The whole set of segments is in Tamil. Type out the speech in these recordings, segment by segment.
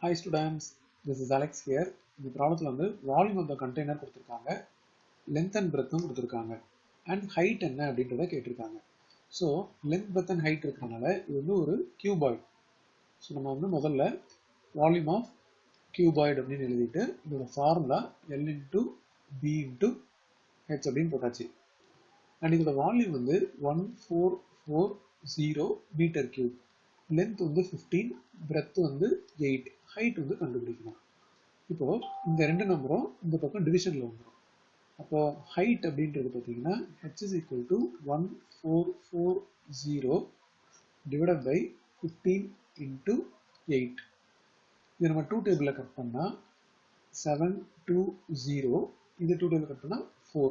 Hi students, this is Alex here. இந்த ப்ராப்ளத்தில் வந்து வால்யூம் ஆஃப் த கண்டெய்னர் கொடுத்துருக்காங்க, லென்த் அண்ட் பிரெத்தும் கொடுத்துருக்காங்க, அண்ட் ஹைட் என்ன அப்படின்றத கேட்டிருக்காங்க. So length breadth and height இருக்கிறனால இது வந்து ஒரு கியூபாய்டு. ஸோ நம்ம வந்து முதல்ல வால்யூம் ஆஃப் கியூபாய்டு அப்படின்னு எழுதிட்டு இதோட formula L into B into H அப்படின்னு போட்டாச்சு. அண்ட் இதோட வால்யூம் வந்து 1440 மீட்டர் கியூப், லென்த் வந்து 15, பிரெத் வந்து 8, ஹைட் வந்து கண்டுபிடிக்கணும். இப்போ இந்த ரெண்டு நம்பரும் இந்த பக்கம் டிவிஷனில் வந்துடும். அப்போ ஹைட் அப்படின்றது பார்த்தீங்கன்னா h is equal to 1440 divided by 15 into 8. இதை நம்ம 2 டேபிளில் கட் பண்ணால் 720, இது 2 டேபிள் கட் பண்ணால் 4,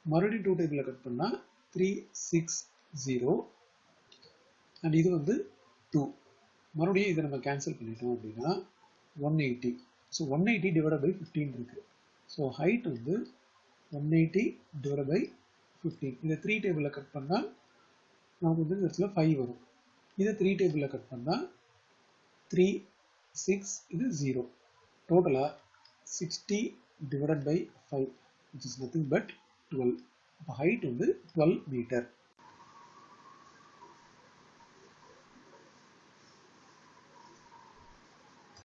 மறுபடியும் 2 டேபிளில் கட் பண்ணால் 360, அண்ட் இது வந்து 2. மறுபடியும் இதை நம்ம கேன்சல் பண்ணிட்டோம் அப்படின்னா 180. ஸோ 180 டிவைட் பை 15 இருக்கு. ஸோ ஹைட் வந்து 180 டிவைட் பை 15. இதை 3 டேபிளில் கட் பண்ணால் நமக்கு வந்து இந்த இடத்துல 5 வரும். இதை 3 டேபிளில் கட் பண்ணால் 3, 6, இது 0. டோட்டலாக 60 divide by 5, which is nothing but 12. இப்போ ஹைட் வந்து 12 மீட்டர்.